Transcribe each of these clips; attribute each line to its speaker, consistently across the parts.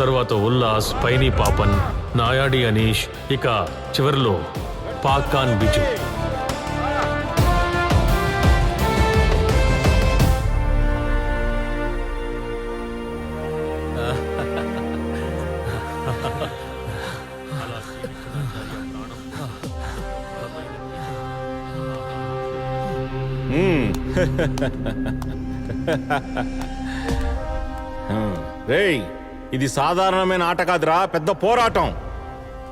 Speaker 1: తర్వాత ఉల్లాస్, పైని పాపన్, నాయాడి అనీష్, ఇక చివరిలో పాకాన్ బిజు.
Speaker 2: రేయ్, ఇది సాధారణమైన ఆట కాదురా, పెద్ద పోరాటం.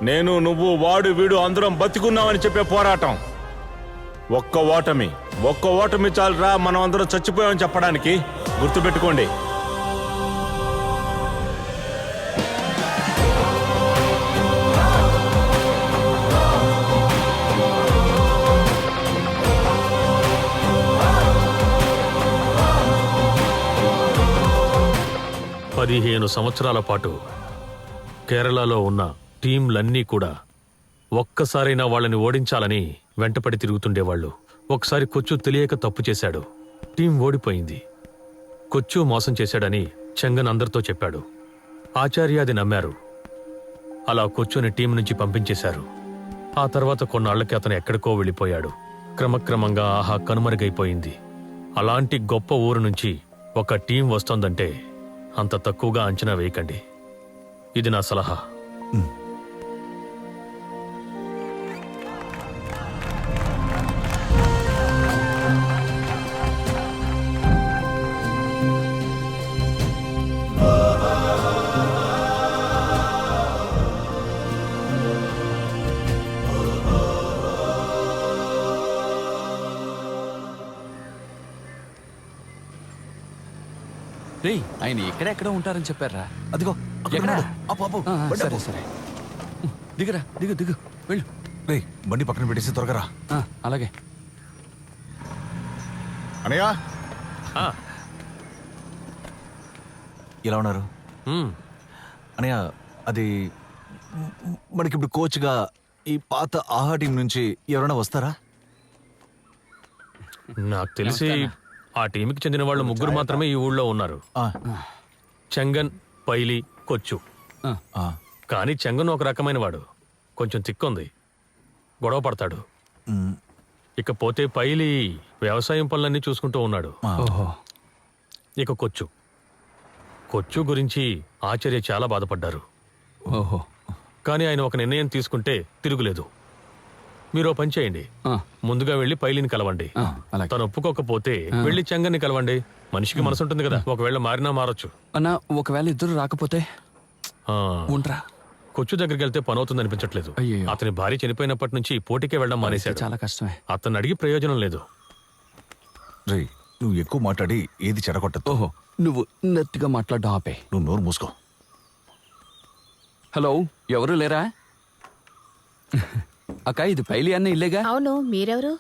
Speaker 2: నేను, నువ్వు, వాడు, వీడు అందరం బతికున్నామని చెప్పే పోరాటం. ఒక్క ఓటమి చాలురా మనం అందరం చచ్చిపోయామని చెప్పడానికి. గుర్తుపెట్టుకోండి.
Speaker 1: పదిహేను సంవత్సరాల పాటు కేరళలో ఉన్న టీంలన్నీ కూడా ఒక్కసారైనా వాళ్ళని ఓడించాలని వెంటపడి తిరుగుతుండేవాళ్లు. ఒకసారి కొచ్చు తెలియక తప్పు చేశాడు, టీం ఓడిపోయింది. కొచ్చు మోసం చేశాడని చెంగన్ అందరితో చెప్పాడు. ఆచార్య అది నమ్మారు. అలా కొచ్చుని టీం నుంచి పంపించేశారు. ఆ తర్వాత కొన్నాళ్లకి అతను ఎక్కడికో వెళ్ళిపోయాడు. క్రమక్రమంగా ఆహా కనుమరుగైపోయింది. అలాంటి గొప్ప ఊరు నుంచి ఒక టీం వస్తోందంటే అంత తక్కువగా అంచనా వేయకండి. ఇది నా సలహా.
Speaker 3: రేయ్, ఆయన ఎక్కడెక్కడ ఉంటారని చెప్పారా?
Speaker 4: అదిగో
Speaker 3: సరే సరే, దిగురా, దిగు దిగు, వెళ్ళు.
Speaker 4: రే, బండి పక్కన పెట్టేసి త్వరగా రా.
Speaker 3: అలాగే.
Speaker 4: అనయ్య, ఎలా ఉన్నారు? అనయ్య, అది మనకిప్పుడు కోచ్గా ఈ పాత ఆహా టీం నుంచి ఎవరైనా వస్తారా?
Speaker 1: నాకు తెలిసి ఆ టీంకి చెందిన వాళ్ళు ముగ్గురు మాత్రమే ఈ ఊళ్ళో ఉన్నారు. చెంగన్, పైలి, కొచ్చు. కానీ చెంగన్ ఒక రకమైన వాడు, కొంచెం తిక్కుంది, గొడవ పడతాడు. ఇకపోతే పైలి వ్యవసాయం పనులన్నీ చూసుకుంటూ ఉన్నాడు. ఇక కొచ్చు గురించి ఆచార్య చాలా బాధపడ్డారు. కానీ ఆయన ఒక నిర్ణయం తీసుకుంటే తిరుగులేదు. మీరు పని చేయండి, ముందుగా వెళ్లి పైలిని కలవండి. తను ఒప్పుకోకపోతే వెళ్లి చెంగన్ని కలవండి. మనిషికి మనసు ఉంటుంది కదా, ఒకవేళ మారినా మారొచ్చు.
Speaker 3: అన్నా, ఒకవేళ ఇద్దరు రాకపోతే ఉంటారా?
Speaker 1: కొచ్చు దగ్గరికి వెళ్తే పని అవుతుంది అనిపించట్లేదు. అతని భార్య చనిపోయినప్పటి నుంచి పోటీకే వెళ్ళడం మానేశాడు.
Speaker 3: చాలా కష్టమే.
Speaker 1: అతన్ని అడిగి ప్రయోజనం లేదు.
Speaker 4: రే, నువ్వు ఎక్కువ మాట్లాడి ఏది చెడగొట్టద్దు.
Speaker 3: ఓహో, నువ్వు నెత్తిగా మాట్లాడడం ఆపే.
Speaker 4: నువ్వు నోరు మూసుకో.
Speaker 3: హలో, ఎవరు లేరా? అక్క, ఇది పైలి అన్న ఇల్లేగా?
Speaker 5: అవును, మీరెవరు?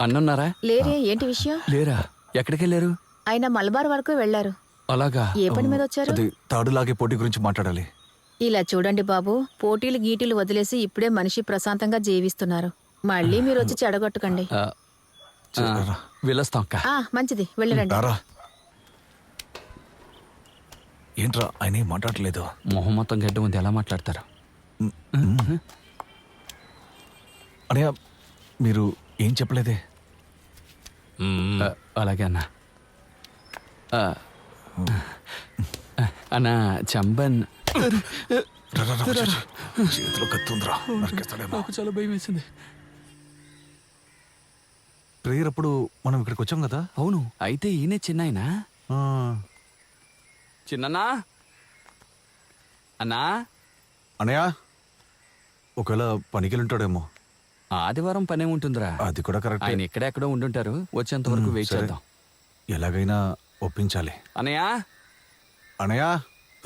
Speaker 3: అన్నున్నారా?
Speaker 5: లేరే, ఏంటి విషయం?
Speaker 3: లేరా? ఎక్కడికి వెళ్ళారు?
Speaker 5: ఆయన మలబార్ వరకు వెళ్లారు.
Speaker 3: అలాగా?
Speaker 5: ఏ పని మీద వచ్చారు?
Speaker 4: అది తాడులాగే పోటీ గురించి మాట్లాడాలి.
Speaker 5: ఇలా చూడండి బాబు, పోటీలు గీటీలు వదిలేసి ఇప్పుడే మనిషి ప్రశాంతంగా జీవిస్తున్నారు. మళ్ళీ మీరు వచ్చి చెడగొట్టకండి.
Speaker 3: వెళ్ళొస్తాం అక్క.
Speaker 5: మంచిది, వెళ్ళరండి.
Speaker 4: ఏంట్రా ఆయన మాట్లాడలేదు?
Speaker 3: మొహమ్మతం గడ్డ ఉంది, ఎలా మాట్లాడతారు?
Speaker 4: అనయ్య, మీరు ఏం చెప్పలేదే?
Speaker 3: అలాగే అన్నా. అన్నా, చంబన్
Speaker 4: చేతిలో కత్తుందిరా, నరికేస్తాడేమో.
Speaker 3: చాలా భయం వేసింది.
Speaker 4: ప్రేయర్ అప్పుడు మనం ఇక్కడికి వచ్చాం కదా?
Speaker 3: అవును, అయితే ఈయనే చిన్నాయనా? చిన్ననా? అన్నా?
Speaker 4: అనయ్య, ఒకవేళ పనికి వెళ్ళుంటాడేమో.
Speaker 3: ఆదివారం పనే ఉంటుందిరా.
Speaker 4: అది కూడా కరెక్ట్.
Speaker 3: ఆయన ఎక్కడెక్కడో ఉండుంటారు, వచ్చేంత వరకు వెయిట్ చేద్దాం.
Speaker 4: ఎలాగైనా ఒప్పించాలి.
Speaker 3: అనయ్య,
Speaker 4: అనయ్య,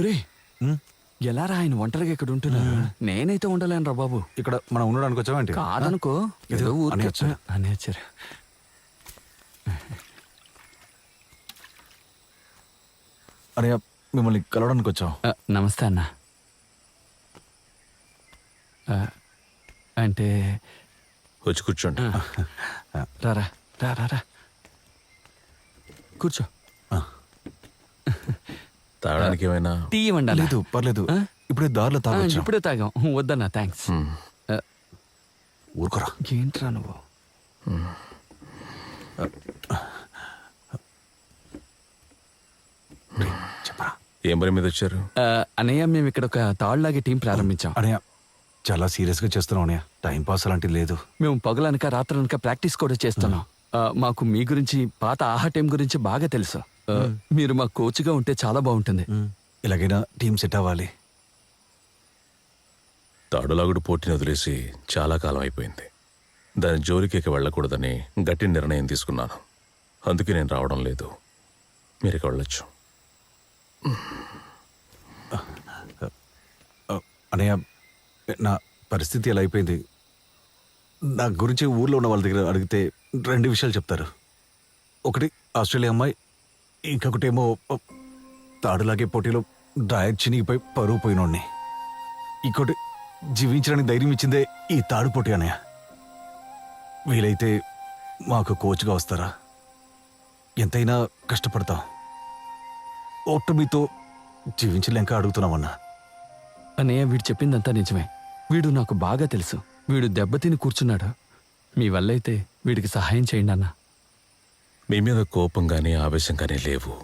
Speaker 3: రే, ఎలా రా ఆయన ఒంటరిగా ఇక్కడ ఉంటున్నారు? నేనైతే ఉండలేను రా బాబు.
Speaker 4: ఇక్కడ మనం ఉండడానికి వచ్చామంటే
Speaker 3: కాదనుకో, ఏదో ఊరికి వచ్చారు.
Speaker 4: అనయ్య, మిమ్మల్ని కలవడానికి వచ్చాం.
Speaker 3: నమస్తే అన్న. అంటే
Speaker 2: వచ్చి కూర్చోండి.
Speaker 3: రారా, రా రా రా, కూర్చో.
Speaker 2: తాగడానికి ఏమైనా?
Speaker 3: టీ ఇవ్వండి అన్నా.
Speaker 4: లేదు పర్లేదు, ఇప్పుడే దారిలో తాగొచ్చు.
Speaker 3: ఇప్పుడే తాగాం. వద్దన్నా, థ్యాంక్స్.
Speaker 4: ఊరుకోరా.
Speaker 3: ఏంట్రా నువ్వు?
Speaker 4: చెప్పరా.
Speaker 2: ఏం పని మీద వచ్చారు?
Speaker 3: అన్నయ్య, మేము ఇక్కడ ఒక తాళ్ళలాగే టీం ప్రారంభించాం.
Speaker 4: అనయ్య చాలా సీరియస్ గా చేస్తున్నావు అనయ్య, టైం పాస్ అలాంటిది లేదు.
Speaker 3: మేము పగలనక రాత్రనక ప్రాక్టీస్ కూడా చేస్తున్నాం. మాకు మీ గురించి, పాత ఆహా టీం గురించి బాగా తెలుసు. మీరు మా కోచ్గా ఉంటే చాలా బాగుంటుంది.
Speaker 4: ఇలాగైనా టీం సెట్ అవ్వాలి.
Speaker 2: తాడులాగుడు పోటీని వదిలేసి చాలా కాలం అయిపోయింది. దాని జోలికి ఇక వెళ్ళకూడదని గట్టి నిర్ణయం తీసుకున్నాను. అందుకే నేను రావడం లేదు. మీరు ఇక వెళ్ళొచ్చు.
Speaker 4: అనయ్య, నా పరిస్థితి ఎలా అయిపోయింది, నా గురించి ఊర్లో ఉన్న వాళ్ళ దగ్గర అడిగితే 2 విషయాలు చెప్తారు. ఒకటి ఆస్ట్రేలియా అమ్మాయి, ఇంకొకటేమో తాడులాగే పోటీలో డ్రాయర్ చినిగిపోయి పరువు పోయినోడిని. ఇంకోటి జీవించడానికి ధైర్యం ఇచ్చిందే ఈ తాడు పోటీ అన్నయ్య. వీలైతే మాకు కోచ్గా వస్తారా? ఎంతైనా కష్టపడతాం. ఓటమితో జీవించలేక అడుగుతున్నామన్నా.
Speaker 3: అన్నయ్య, వీడు చెప్పిందంతా నిజమే. వీడు నాకు బాగా తెలుసు. వీడు దెబ్బతిని కూర్చున్నాడు. మీ వల్ల అయితే వీడికి సహాయం చేయండి అన్న.
Speaker 2: మీ మీద కోపం కానీ ఆవేశం కానీ లేవు.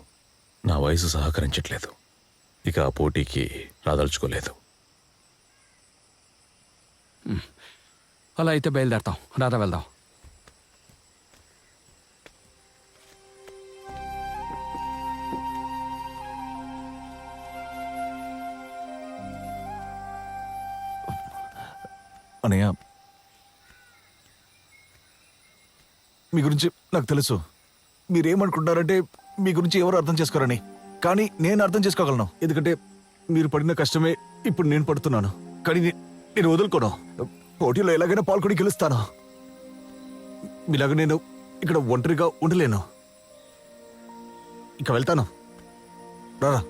Speaker 2: నా వయసు సహకరించట్లేదు. ఇక ఆ పోటీకి రాదలుచుకోలేదు.
Speaker 3: అలా అయితే బయలుదేరతాం. రారా వెళ్దాం.
Speaker 4: అనయ్య, మీ గురించి నాకు తెలుసు. మీరేమనుకుంటారంటే మీ గురించి ఎవరు అర్థం చేసుకోరని. కానీ నేను అర్థం చేసుకోగలను. ఎందుకంటే మీరు పడిన కష్టమే ఇప్పుడు నేను పడుతున్నాను. కానీ నేను వదులుకోను. పోటీలో ఎలాగైనా పాల్గొని గెలుస్తాను. మీలాగా నేను ఇక్కడ ఒంటరిగా ఉండలేను. ఇక వెళ్తాను. రారా.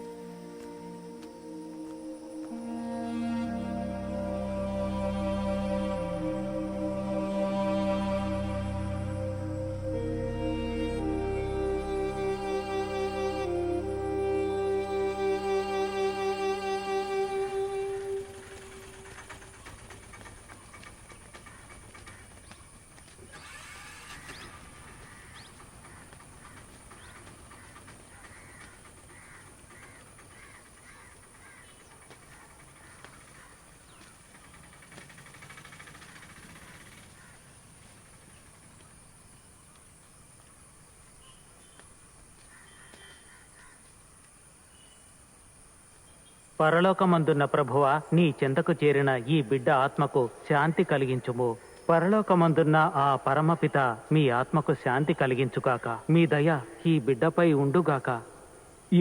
Speaker 6: పరలోకమందున్న ప్రభువా, నీ చెంతకు చేరిన ఈ బిడ్డ ఆత్మకు శాంతి కలిగించుము. పరలోకమందున్న ఆ పరమపిత మీ ఆత్మకు శాంతి కలిగించుగాక. మీ దయ ఈ బిడ్డపై ఉండుగాక,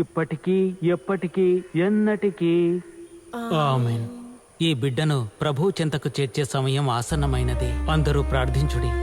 Speaker 6: ఇప్పటికీ ఎప్పటికీ ఎన్నటికీ.
Speaker 7: ఆమేన్. ఈ బిడ్డను ప్రభు చెంతకు చేర్చే సమయం ఆసన్నమైనది. అందరూ ప్రార్థించుడి.